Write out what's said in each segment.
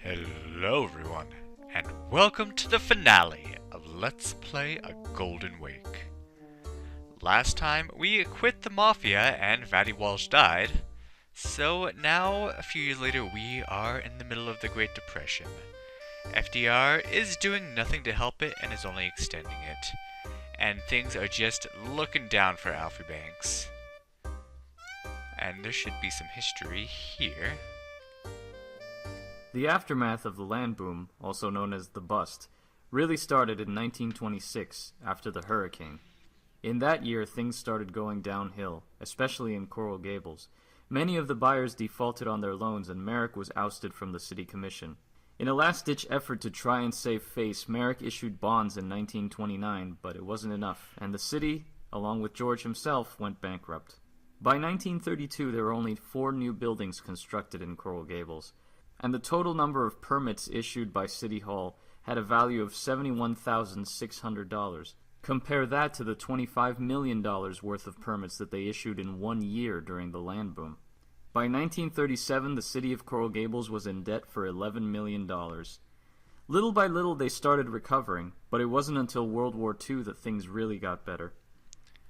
Hello everyone, and welcome to the finale of Let's Play A Golden Wake. Last time, we quit the Mafia and Fatty Walsh died, so now, a few years later, we are in the middle of the Great Depression. FDR is doing nothing to help it and is only extending it, and things are just looking down for Alfie Banks. And there should be some history here. The aftermath of the land boom, also known as the bust, really started in 1926 after the hurricane. In that year, things started going downhill, especially in Coral Gables. Many of the buyers defaulted on their loans and Merrick was ousted from the city commission. In a last-ditch effort to try and save face, Merrick issued bonds in 1929, but it wasn't enough, and the city, along with George himself, went bankrupt. By 1932, there were only 4 new buildings constructed in Coral Gables, and the total number of permits issued by City Hall had a value of $71,600. Compare that to the $25 million worth of permits that they issued in 1 year during the land boom. By 1937, the city of Coral Gables was in debt for $11 million. Little by little, they started recovering, but it wasn't until World War II that things really got better.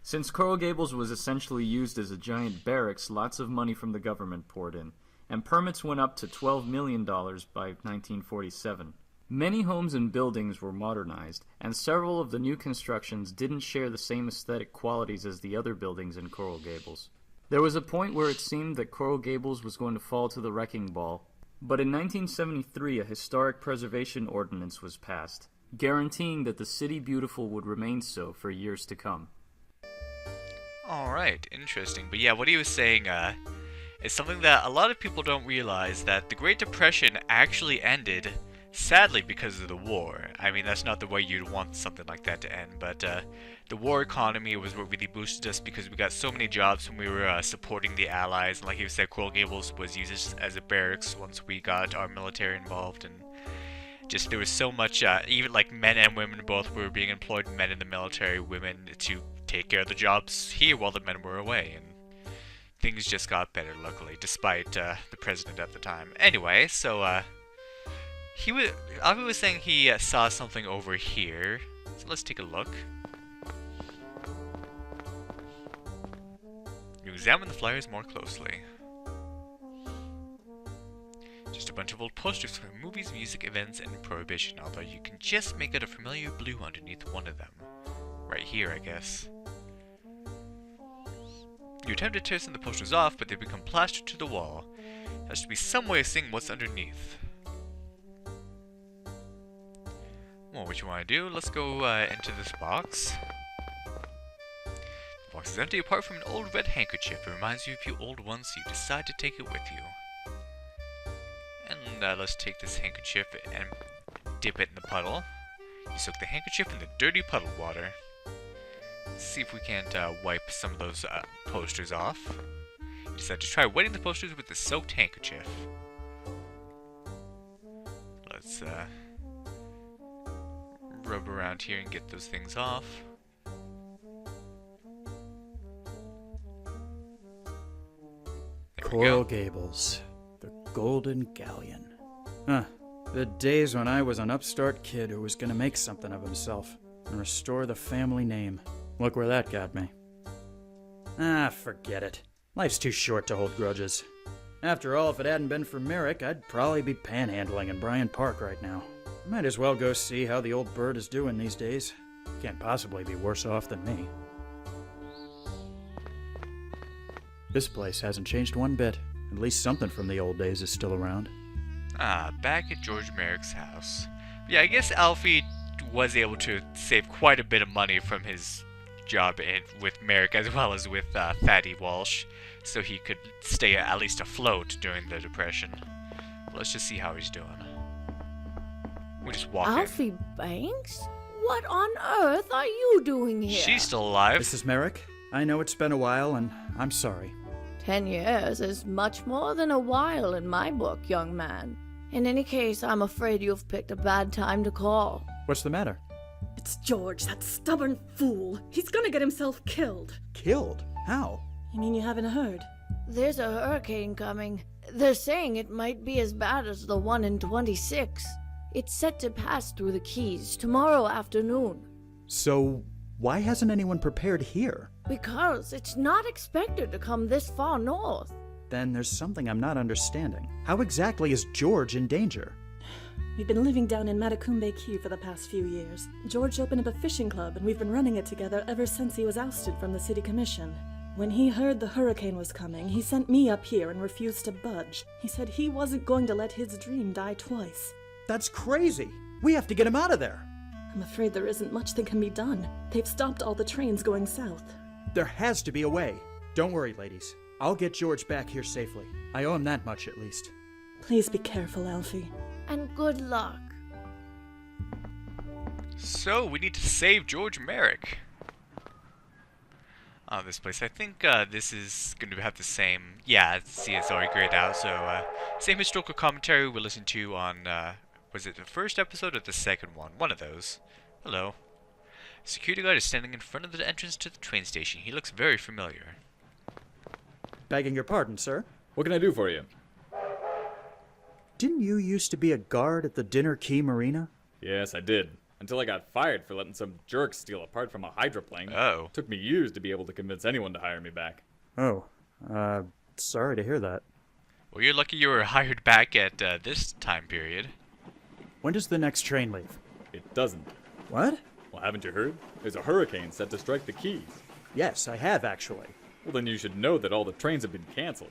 Since Coral Gables was essentially used as a giant barracks, lots of money from the government poured in, and permits went up to $12 million by 1947. Many homes and buildings were modernized, and several of the new constructions didn't share the same aesthetic qualities as the other buildings in Coral Gables. There was a point where it seemed that Coral Gables was going to fall to the wrecking ball, but in 1973 a historic preservation ordinance was passed, guaranteeing that the City Beautiful would remain so for years to come. Alright, interesting. But yeah, what he was saying, is something that a lot of people don't realize, that the Great Depression actually ended, sadly, because of the war. I mean, that's not the way you'd want something like that to end, but the war economy was what really boosted us because we got so many jobs when we were supporting the Allies. And like you said, Coral Gables was used as a barracks once we got our military involved, and just there was so much, even like men and women both were being employed, men in the military, women to take care of the jobs here while the men were away, and things just got better, luckily, despite the president at the time. Anyway, so Alfie was saying he saw something over here, so let's take a look. You examine the flyers more closely. Just a bunch of old posters for movies, music, events, and prohibition, although you can just make out a familiar blue underneath one of them. Right here, I guess. You attempt to tear some of the posters off, but they become plastered to the wall. There has to be some way of seeing what's underneath. Well, what you want to do, let's go into this box. The box is empty apart from an old red handkerchief. It reminds you of your old ones, so you decide to take it with you. And let's take this handkerchief and dip it in the puddle. You soak the handkerchief in the dirty puddle water. Let's see if we can't wipe some of those posters off. You decide to try wetting the posters with the soaked handkerchief. Let's rub around here and get those things off. Coral Gables, the Golden Galleon. Huh. The days when I was an upstart kid who was gonna make something of himself and restore the family name. Look where that got me. Ah, forget it. Life's too short to hold grudges. After all, if it hadn't been for Merrick, I'd probably be panhandling in Bryant Park right now. Might as well go see how the old bird is doing these days. Can't possibly be worse off than me. This place hasn't changed one bit. At least something from the old days is still around. Ah, back at George Merrick's house. Yeah, I guess Alfie was able to save quite a bit of money from his job with Merrick as well as with Fatty Walsh, so he could stay at least afloat during the Depression. Let's just see how he's doing. We just walk Alfie Banks? What on earth are you doing here? She's still alive. This is Merrick. I know it's been a while, and I'm sorry. 10 years is much more than a while in my book, young man. In any case, I'm afraid you've picked a bad time to call. What's the matter? It's George, that stubborn fool. He's gonna get himself killed. Killed? How? You mean you haven't heard? There's a hurricane coming. They're saying it might be as bad as the one in 26. It's set to pass through the Keys tomorrow afternoon. So, why hasn't anyone prepared here? Because it's not expected to come this far north. Then there's something I'm not understanding. How exactly is George in danger? We've been living down in Matacumbe Key for the past few years. George opened up a fishing club, and we've been running it together ever since he was ousted from the city commission. When he heard the hurricane was coming, he sent me up here and refused to budge. He said he wasn't going to let his dream die twice. That's crazy! We have to get him out of there! I'm afraid there isn't much that can be done. They've stopped all the trains going south. There has to be a way. Don't worry, ladies. I'll get George back here safely. I owe him that much, at least. Please be careful, Alfie. And good luck. So, we need to save George Merrick. This place. I think this is going to have the same... Yeah, see, it's already grayed out. So, same historical commentary we listened to on... was it the first episode or the second one? One of those. Hello. Security guard is standing in front of the entrance to the train station. He looks very familiar. Begging your pardon, sir. What can I do for you? Didn't you used to be a guard at the Dinner Key Marina? Yes, I did. Until I got fired for letting some jerk steal a part from a hydroplane. Oh. Took me years to be able to convince anyone to hire me back. Oh, sorry to hear that. Well, you're lucky you were hired back at this time period. When does the next train leave? It doesn't. What? Well, haven't you heard? There's a hurricane set to strike the Keys. Yes, I have, actually. Well, then you should know that all the trains have been canceled.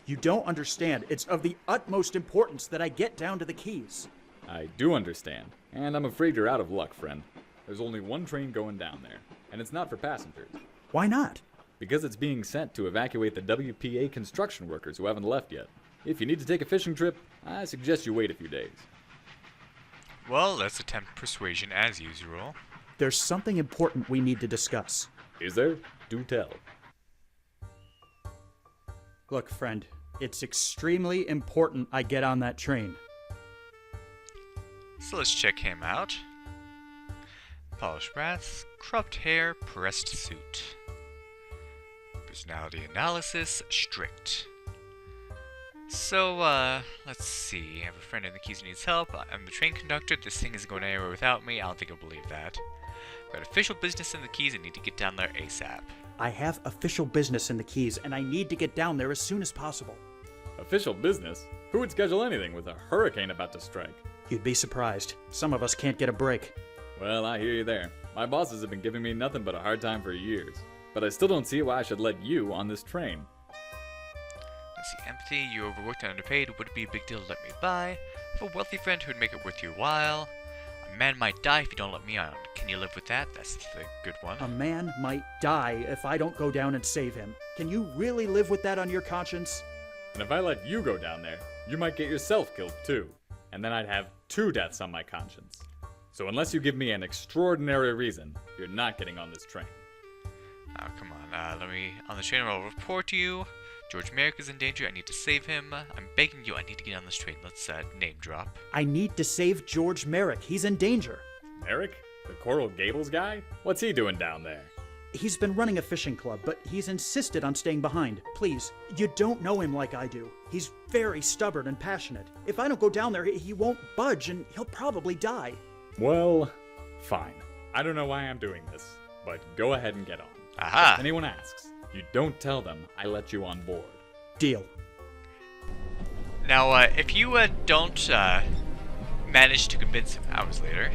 You don't understand. It's of the utmost importance that I get down to the Keys. I do understand, and I'm afraid you're out of luck, friend. There's only one train going down there, and it's not for passengers. Why not? Because it's being sent to evacuate the WPA construction workers who haven't left yet. If you need to take a fishing trip, I suggest you wait a few days. Well, let's attempt persuasion as usual. There's something important we need to discuss. Is there? Do tell. Look, friend, it's extremely important I get on that train. So let's check him out. Polished brass, cropped hair, pressed suit. Personality analysis, strict. So, let's see. I have a friend in the Keys who needs help. I'm the train conductor. This thing isn't going anywhere without me. I don't think he'll believe that. Got official business in the Keys and need to get down there ASAP. I have official business in the Keys, and I need to get down there as soon as possible. Official business? Who would schedule anything with a hurricane about to strike? You'd be surprised. Some of us can't get a break. Well, I hear you there. My bosses have been giving me nothing but a hard time for years. But I still don't see why I should let you on this train. Let's see, empathy, you're overworked and underpaid. Would it be a big deal to let me by? I have a wealthy friend who would make it worth your while. A man might die if you don't let me on. Can you live with that? That's the good one. A man might die if I don't go down and save him. Can you really live with that on your conscience? And if I let you go down there, you might get yourself killed too. And then I'd have 2 deaths on my conscience. So unless you give me an extraordinary reason, you're not getting on this train. Oh, come on. Let me... On the train, I'll report to you. George Merrick is in danger. I need to save him. I'm begging you. I need to get on this train. Let's, name drop. I need to save George Merrick. He's in danger. Merrick? The Coral Gables guy? What's he doing down there? He's been running a fishing club, but he's insisted on staying behind. Please, you don't know him like I do. He's very stubborn and passionate. If I don't go down there, he won't budge, and he'll probably die. Well, fine. I don't know why I'm doing this, but go ahead and get on. Aha! If anyone asks, you don't tell them I let you on board. Deal. Now, if you, don't, manage to convince him hours later...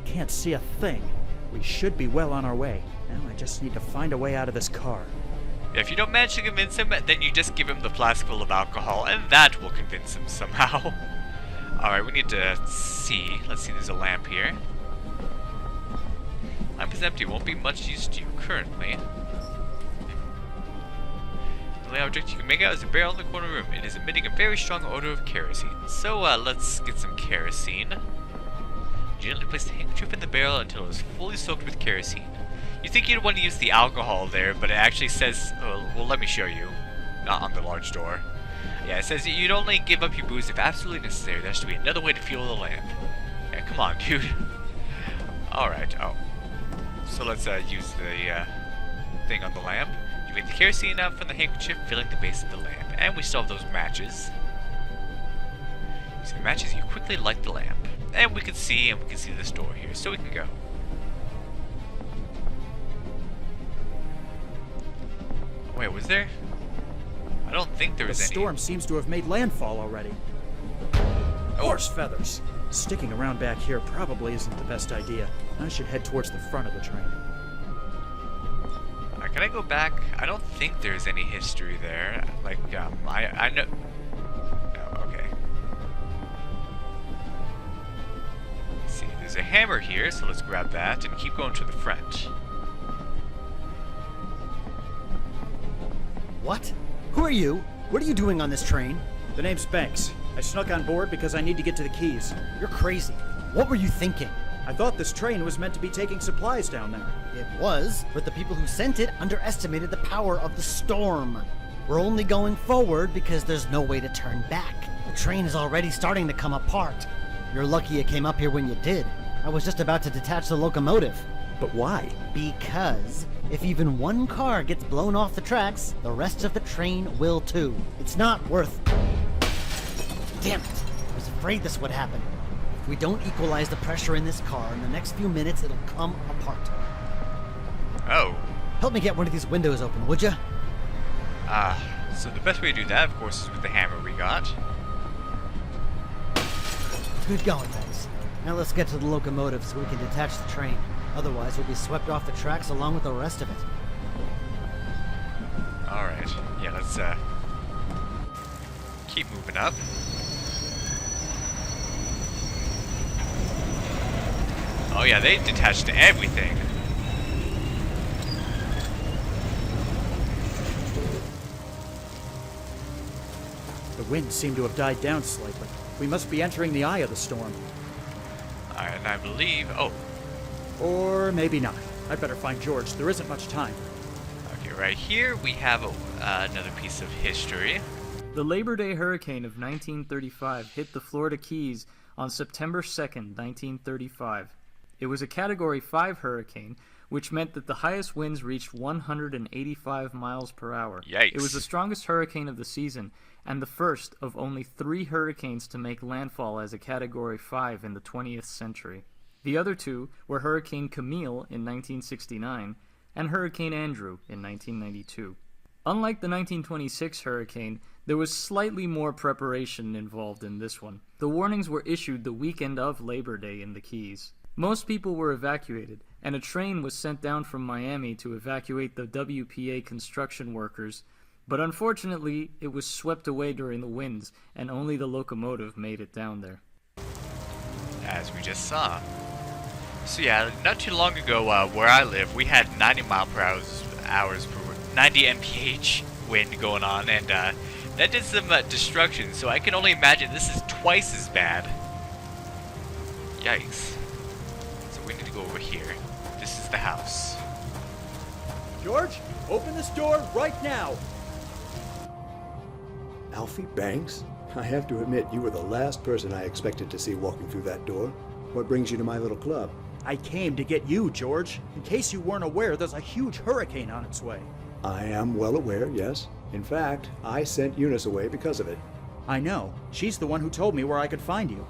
Can't see a thing. We should be well on our way. Now I just need to find a way out of this car. If you don't manage to convince him, then you just give him the flask full of alcohol, and that will convince him somehow. Alright, we need to see. Let's see, there's a lamp here. Lamp is empty, won't be much use to you currently. The only object you can make out is a barrel in the corner room. It is emitting a very strong odor of kerosene. So, let's get some kerosene. Gently place the handkerchief in the barrel until it is fully soaked with kerosene. You think you'd want to use the alcohol there, but it actually says, well, let me show you. Not on the large door. Yeah, it says you'd only give up your booze if absolutely necessary. There has to be another way to fuel the lamp. Yeah, come on, dude. Alright, oh. So let's use the thing on the lamp. You make the kerosene out from the handkerchief, filling the base of the lamp. And we still have those matches. Using the matches, you quickly light the lamp. And we can see this door here, so we can go. Wait, was there? I don't think there The was any. storm seems to have made landfall already. Horse feathers. Sticking around back here probably isn't the best idea. I should head towards the front of the train. Can I go back? I don't think there's any history there. Like, I know. Oh, okay. Let's see, there's a hammer here, so let's grab that and keep going to the front. What? Who are you? What are you doing on this train? The name's Banks. I snuck on board because I need to get to the Keys. You're crazy. What were you thinking? I thought this train was meant to be taking supplies down there. It was, but the people who sent it underestimated the power of the storm. We're only going forward because there's no way to turn back. The train is already starting to come apart. You're lucky it came up here when you did. I was just about to detach the locomotive. But why? Because if even one car gets blown off the tracks, the rest of the train will too. It's not worth... Damn it! I was afraid this would happen. If we don't equalize the pressure in this car, in the next few minutes it'll come apart. Oh. Help me get one of these windows open, would you? So the best way to do that, of course, is with the hammer we got. Good going, Banks. Now let's get to the locomotive so we can detach the train. Otherwise, we'll be swept off the tracks along with the rest of it. Alright. Yeah, let's, keep moving up. Oh yeah, they detached everything. The wind seemed to have died down slightly. We must be entering the eye of the storm. Alright, and I believe... Oh, Or maybe not. I'd better find George. There isn't much time. okay, right here we have another piece of history. The Labor Day hurricane of 1935 hit the Florida Keys on September 2nd, 1935. It was a Category 5 hurricane, which meant that the highest winds reached 185 miles per hour. Yikes. It was the strongest hurricane of the season, and the first of only 3 hurricanes to make landfall as a Category 5 in the 20th century. The other two were Hurricane Camille in 1969 and Hurricane Andrew in 1992. Unlike the 1926 hurricane, there was slightly more preparation involved in this one. The warnings were issued the weekend of Labor Day in the Keys. Most people were evacuated, and a train was sent down from Miami to evacuate the WPA construction workers, but unfortunately it was swept away during the winds, and only the locomotive made it down there. As we just saw. So yeah, not too long ago, where I live, we had 90 mph wind going on, and that did some destruction. So I can only imagine this is twice as bad. Yikes! So we need to go over here. This is the house. George, open this door right now! Alfie Banks? I have to admit, you were the last person I expected to see walking through that door. What brings you to my little club? I came to get you, George. In case you weren't aware, there's a huge hurricane on its way. I am well aware, yes. In fact, I sent Eunice away because of it. I know. She's the one who told me where I could find you.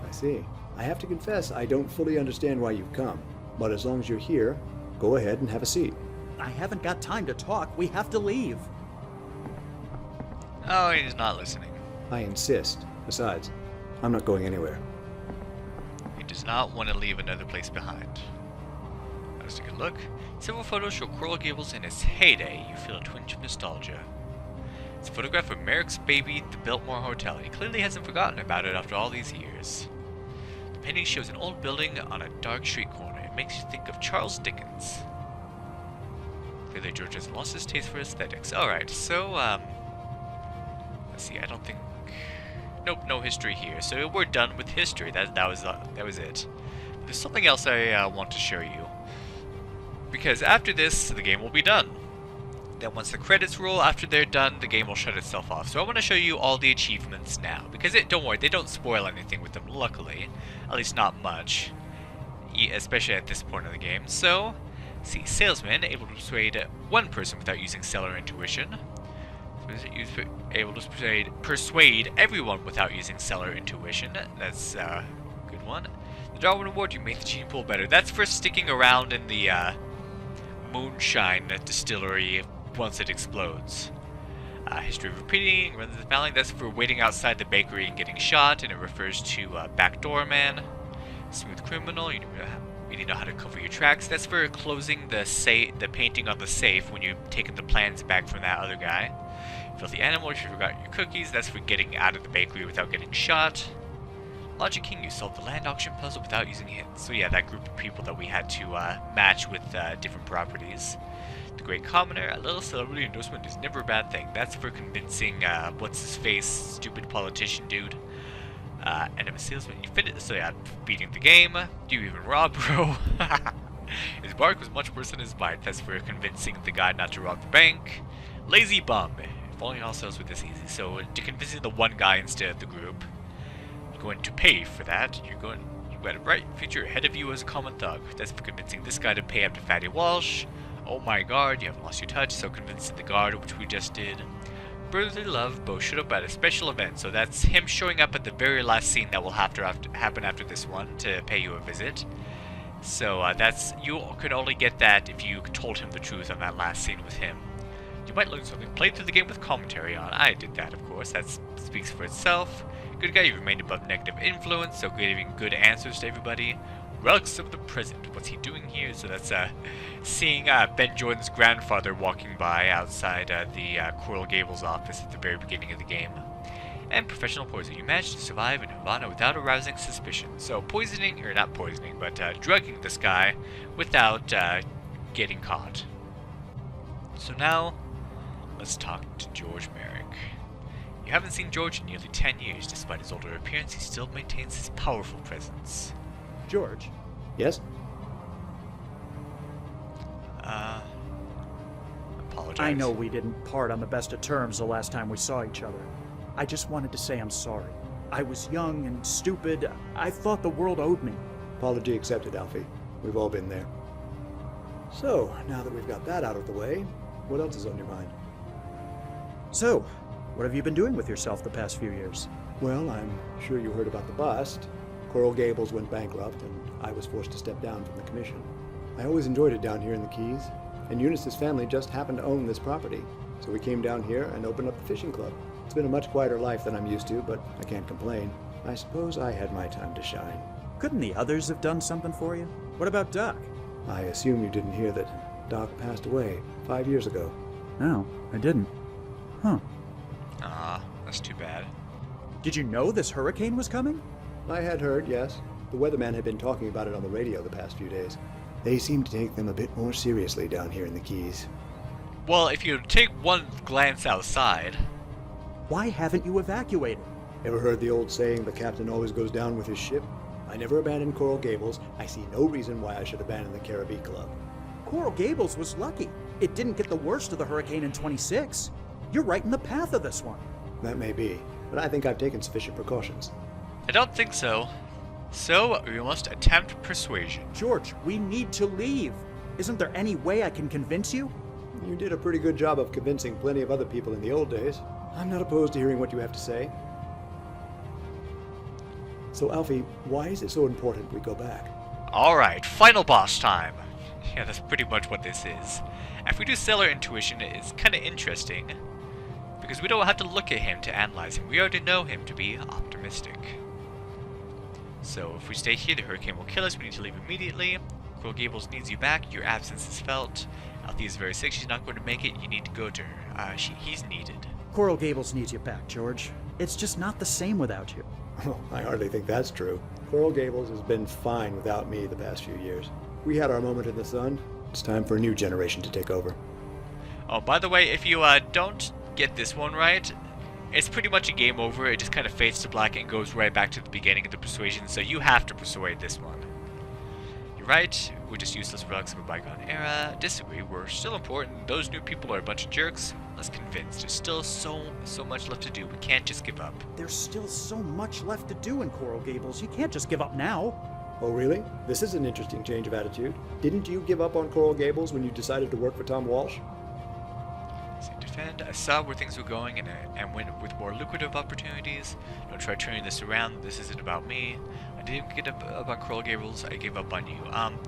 I see. I have to confess, I don't fully understand why you've come. But as long as you're here, go ahead and have a seat. I haven't got time to talk. We have to leave. Oh, he's not listening. I insist. Besides, I'm not going anywhere. He does not want to leave another place behind. Let's take a look. Several photos show Coral Gables in its heyday. You feel a twinge of nostalgia. It's a photograph of Merrick's baby at the Biltmore Hotel. He clearly hasn't forgotten about it after all these years. The painting shows an old building on a dark street corner. It makes you think of Charles Dickens. Clearly George has lost his taste for aesthetics. Alright, so, let's see, I don't think... Nope, no history here. So we're done with history. That was it. But there's something else I want to show you. Because after this, the game will be done. Then once the credits roll, after they're done, the game will shut itself off. So I want to show you all the achievements now. Because don't worry, they don't spoil anything with them, luckily. At least not much. Especially at this point of the game. So, See, salesman, able to persuade one person without using stellar intuition. Able to persuade everyone without using stellar intuition. That's a good one. The Darwin Award, you make the gene pool better. That's for sticking around in the moonshine distillery once it explodes. History of repeating, runs the family. That's for waiting outside the bakery and getting shot, and it refers to backdoor man. Smooth criminal, you really know how to cover your tracks. That's for closing the painting on the safe when you've taken the plans back from that other guy. Filthy animal, if you forgot your cookies, that's for getting out of the bakery without getting shot. Logic King, you solved the land auction puzzle without using hints. So yeah, that group of people that we had to match with different properties. The Great Commoner, a little celebrity endorsement is never a bad thing. That's for convincing what's-his-face, stupid politician dude. Enemy salesman, you fit it. So yeah, beating the game. Do you even rob, bro? His bark was much worse than his bite. That's for convincing the guy not to rob the bank. Lazy bum. If only all sales were this easy. So to convincing the one guy instead of the group, you're going to pay for that. You've got a bright future ahead of you as a common thug. That's for convincing this guy to pay up to Fatty Walsh. Oh my guard, you haven't lost your touch. So convincing the guard, which we just did. Brotherly love, Bo showed up at a special event. So that's him showing up at the very last scene that will have to happen after this one to pay you a visit. So you can only get that if you told him the truth on that last scene with him. You might learn something. Played through the game with commentary on. I did that, of course. That speaks for itself. Good guy, you remained above negative influence, so giving good answers to everybody. Relics of the present. What's he doing here? So that's seeing Ben Jordan's grandfather walking by outside the Coral Gables office at the very beginning of the game. And professional poison. You managed to survive in Havana without arousing suspicion. So poisoning, or not poisoning, but drugging this guy without getting caught. So now, let's talk to George Merrick. You haven't seen George in nearly 10 years. Despite his older appearance, he still maintains his powerful presence. George. Yes? Apologize. I know we didn't part on the best of terms the last time we saw each other. I just wanted to say I'm sorry. I was young and stupid. I thought the world owed me. Apology accepted, Alfie. We've all been there. So, now that we've got that out of the way, what else is on your mind? So, what have you been doing with yourself the past few years? Well, I'm sure you heard about the bust. Coral Gables went bankrupt, and I was forced to step down from the commission. I always enjoyed it down here in the Keys, and Eunice's family just happened to own this property. So we came down here and opened up the fishing club. It's been a much quieter life than I'm used to, but I can't complain. I suppose I had my time to shine. Couldn't the others have done something for you? What about Doc? I assume you didn't hear that Doc passed away 5 years ago. No, I didn't. Huh. That's too bad. Did you know this hurricane was coming? I had heard, yes. The weatherman had been talking about it on the radio the past few days. They seem to take them a bit more seriously down here in the Keys. Well, if you take one glance outside... Why haven't you evacuated? Ever heard the old saying, the captain always goes down with his ship? I never abandoned Coral Gables. I see no reason why I should abandon the Caribbean Club. Coral Gables was lucky. It didn't get the worst of the hurricane in 26. You're right in the path of this one. That may be, but I think I've taken sufficient precautions. I don't think so. So, we must attempt persuasion. George, we need to leave. Isn't there any way I can convince you? You did a pretty good job of convincing plenty of other people in the old days. I'm not opposed to hearing what you have to say. So, Alfie, why is it so important we go back? Alright, final boss time. Yeah, that's pretty much what this is. If we do stellar intuition, it's kind of interesting. Because we don't have to look at him to analyze him. We already know him to be optimistic. So if we stay here, the hurricane will kill us. We need to leave immediately. Coral Gables needs you back. Your absence is felt. Althea is very sick. She's not going to make it. You need to go to her. He's needed. Coral Gables needs you back, George. It's just not the same without you. Oh, I hardly think that's true. Coral Gables has been fine without me the past few years. We had our moment in the sun. It's time for a new generation to take over. Oh, by the way, if you don't get this one right, it's pretty much a game over. It just kind of fades to black and goes right back to the beginning of the persuasion, so you have to persuade this one. You're right, we're just useless relics of a bygone era. Disagree, we're still important. Those new people are a bunch of jerks. Let's convince. There's still so much left to do. We can't just give up. There's still so much left to do in Coral Gables. You can't just give up now. Oh, really? This is an interesting change of attitude. Didn't you give up on Coral Gables when you decided to work for Tom Walsh? So defend. I saw where things were going and went with more lucrative opportunities. Don't try turning this around. This isn't about me. I didn't get up on Coral Gables. I gave up on you.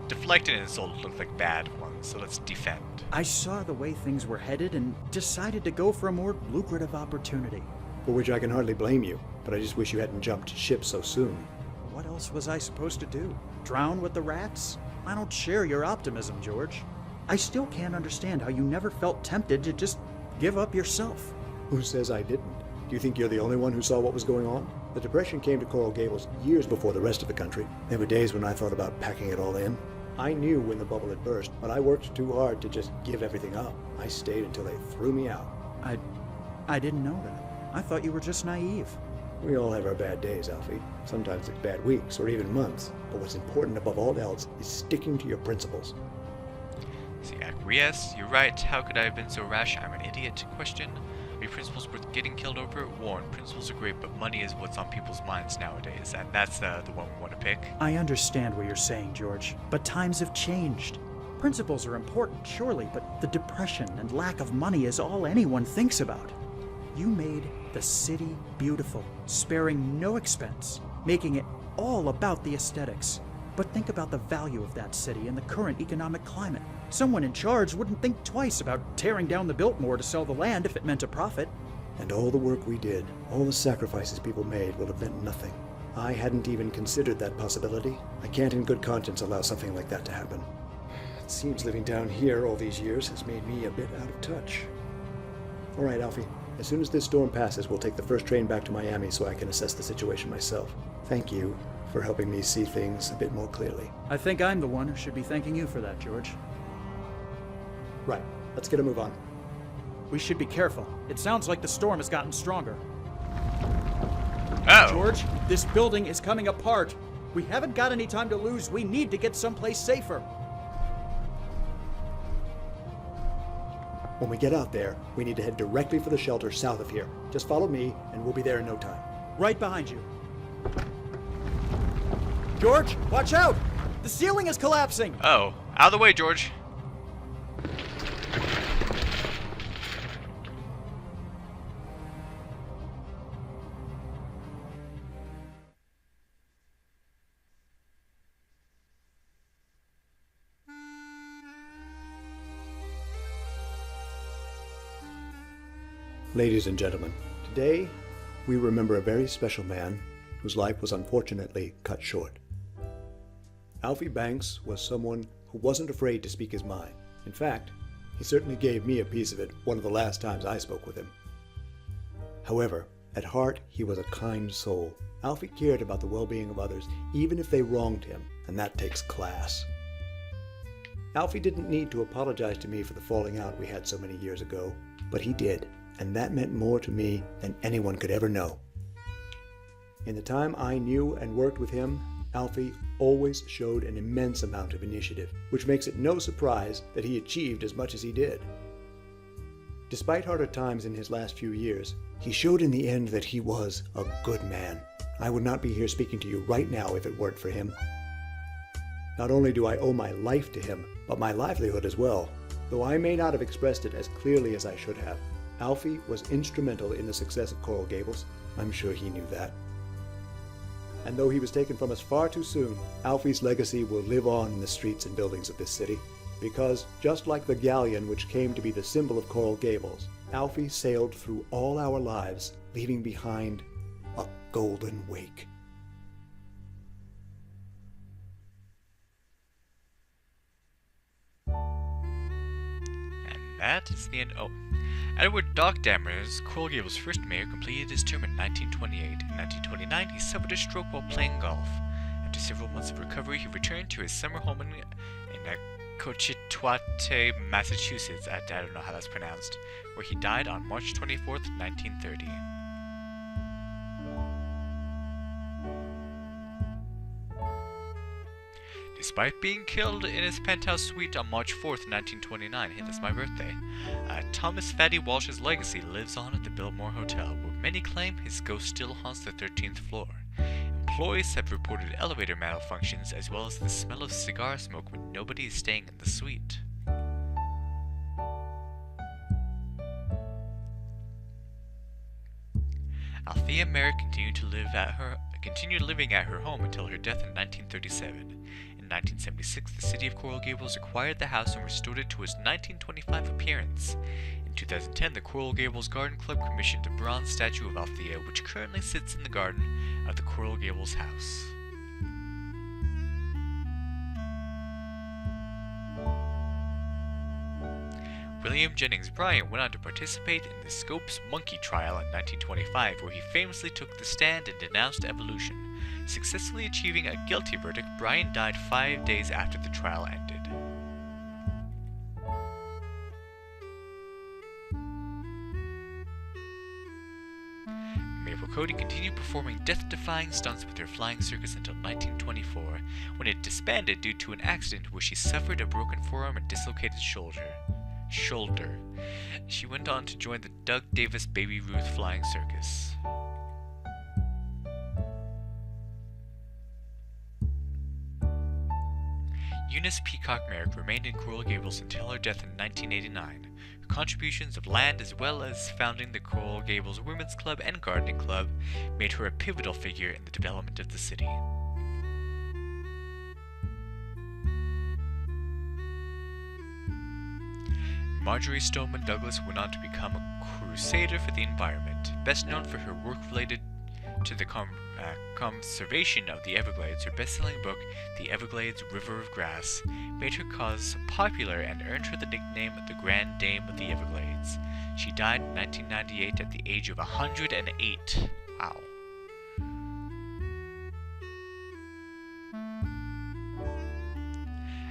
Deflect and insult look like bad ones, so let's defend. I saw the way things were headed and decided to go for a more lucrative opportunity. For which I can hardly blame you, but I just wish you hadn't jumped ship so soon. What else was I supposed to do? Drown with the rats? I don't share your optimism, George. I still can't understand how you never felt tempted to just give up yourself. Who says I didn't? Do you think you're the only one who saw what was going on? The Depression came to Coral Gables years before the rest of the country. There were days when I thought about packing it all in. I knew when the bubble had burst, but I worked too hard to just give everything up. I stayed until they threw me out. I didn't know that. I thought you were just naive. We all have our bad days, Alfie. Sometimes it's bad weeks or even months. But what's important above all else is sticking to your principles. See, acquiesce. You're right. How could I have been so rash? I'm an idiot. Question. Are your principles worth getting killed over? Warren, principles are great, but money is what's on people's minds nowadays, and that's the one we want to pick. I understand what you're saying, George, but times have changed. Principles are important, surely, but the depression and lack of money is all anyone thinks about. You made the city beautiful, sparing no expense, making it all about the aesthetics. But think about the value of that city in the current economic climate. Someone in charge wouldn't think twice about tearing down the Biltmore to sell the land if it meant a profit. And all the work we did, all the sacrifices people made will have meant nothing. I hadn't even considered that possibility. I can't in good conscience allow something like that to happen. It seems living down here all these years has made me a bit out of touch. All right, Alfie. As soon as this storm passes, we'll take the first train back to Miami so I can assess the situation myself. Thank you for helping me see things a bit more clearly. I think I'm the one who should be thanking you for that, George. Right. Let's get a move on. We should be careful. It sounds like the storm has gotten stronger. Oh! George, this building is coming apart. We haven't got any time to lose. We need to get someplace safer. When we get out there, we need to head directly for the shelter south of here. Just follow me, and we'll be there in no time. Right behind you. George, watch out! The ceiling is collapsing! Oh, out of the way, George. Ladies and gentlemen, today we remember a very special man whose life was unfortunately cut short. Alfie Banks was someone who wasn't afraid to speak his mind. In fact, he certainly gave me a piece of it one of the last times I spoke with him. However, at heart, he was a kind soul. Alfie cared about the well-being of others, even if they wronged him, and that takes class. Alfie didn't need to apologize to me for the falling out we had so many years ago, but he did, and that meant more to me than anyone could ever know. In the time I knew and worked with him, Alfie always showed an immense amount of initiative, which makes it no surprise that he achieved as much as he did. Despite harder times in his last few years, he showed in the end that he was a good man. I would not be here speaking to you right now if it weren't for him. Not only do I owe my life to him, but my livelihood as well. Though I may not have expressed it as clearly as I should have, Alfie was instrumental in the success of Coral Gables. I'm sure he knew that. And though he was taken from us far too soon, Alfie's legacy will live on in the streets and buildings of this city. Because, just like the galleon which came to be the symbol of Coral Gables, Alfie sailed through all our lives, leaving behind a golden wake. And that is the end. Oh. Edward Dockdammers, Coral Gables' first mayor, completed his term in 1928. In 1929, he suffered a stroke while playing golf. After several months of recovery, he returned to his summer home in Cochituate, Massachusetts, I don't know how that's pronounced, where he died on March 24th, 1930. Despite being killed in his penthouse suite on March 4th, 1929, hey, that's my birthday, Thomas Fatty Walsh's legacy lives on at the Biltmore Hotel, where many claim his ghost still haunts the 13th floor. employees have reported elevator malfunctions as well as the smell of cigar smoke when nobody is staying in the suite. Althea Merrick continued living at her home until her death in 1937. In 1976, the city of Coral Gables acquired the house and restored it to its 1925 appearance. In 2010, the Coral Gables Garden Club commissioned a bronze statue of Althea, which currently sits in the garden of the Coral Gables house. William Jennings Bryan went on to participate in the Scopes monkey trial in 1925, where he famously took the stand and denounced evolution. Successfully achieving a guilty verdict, Bryan died 5 days after the trial ended. Mabel Cody continued performing death-defying stunts with her flying circus until 1924, when it disbanded due to an accident where she suffered a broken forearm and dislocated shoulder. She went on to join the Doug Davis Baby Ruth Flying Circus. Eunice Peacock Merrick remained in Coral Gables until her death in 1989. Her contributions of land as well as founding the Coral Gables Women's Club and Gardening Club made her a pivotal figure in the development of the city. Marjorie Stoneman Douglas went on to become a crusader for the environment. Best known for her work related to the conservation of the Everglades, her best-selling book, The Everglades River of Grass, made her cause popular and earned her the nickname the Grand Dame of the Everglades. She died in 1998 at the age of 108. Wow.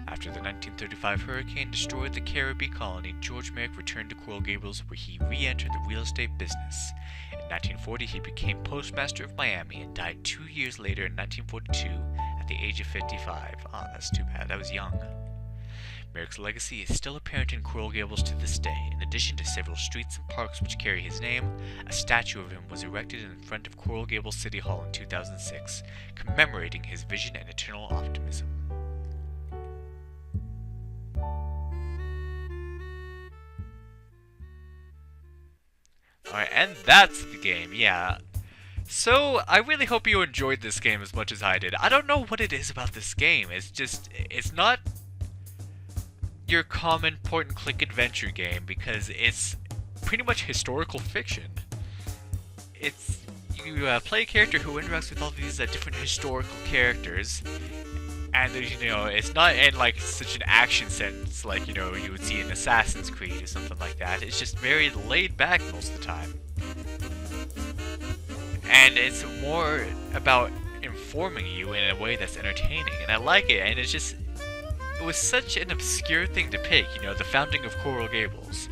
After the 1935 hurricane destroyed the Caribbean colony, George Merrick returned to Coral Gables, where he re-entered the real estate business. In 1940, he became postmaster of Miami and died 2 years later in 1942 at the age of 55. Ah, that's too bad. I was young. Merrick's legacy is still apparent in Coral Gables to this day. In addition to several streets and parks which carry his name, a statue of him was erected in front of Coral Gables City Hall in 2006, commemorating his vision and eternal optimism. Alright, and that's the game, yeah. So, I really hope you enjoyed this game as much as I did. I don't know what it is about this game. It's not your common point-and-click adventure game, because it's pretty much historical fiction. You play a character who interacts with all these different historical characters, and it's not in like such an action sense like you would see in Assassin's Creed or something like that. It's just very laid back most of the time, and it's more about informing you in a way that's entertaining, and I like it. And it was such an obscure thing to pick, the founding of Coral Gables.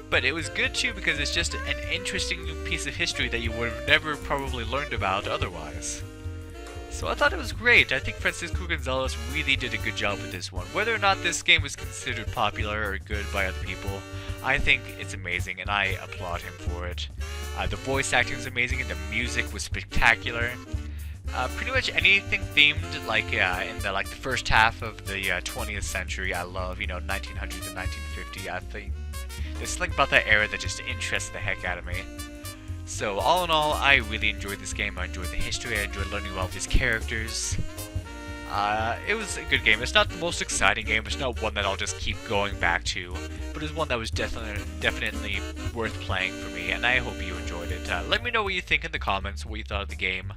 But it was good too because it's just an interesting piece of history that you would have never probably learned about otherwise. So I thought it was great. I think Francisco Gonzalez really did a good job with this one. Whether or not this game was considered popular or good by other people, I think it's amazing and I applaud him for it. The voice acting was amazing and the music was spectacular. Pretty much anything themed like in the first half of the 20th century, I love. 1900 to 1950. I think there's something about that era that just interests the heck out of me. So all in all, I really enjoyed this game. I enjoyed the history. I enjoyed learning about these characters. It was a good game. It's not the most exciting game. It's not one that I'll just keep going back to, but it's one that was definitely worth playing for me, and I hope you enjoyed it. Let me know what you think in the comments, what you thought of the game.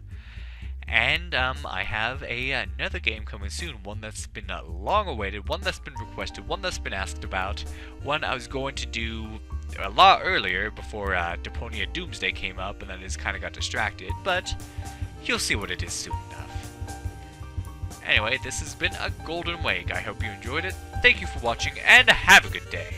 And I have another game coming soon, one that's been long awaited, one that's been requested, one that's been asked about, one I was going to do a lot earlier before Deponia Doomsday came up, and then just kind of got distracted, but you'll see what it is soon enough. Anyway, this has been a Golden Wake. I hope you enjoyed it. Thank you for watching, and have a good day.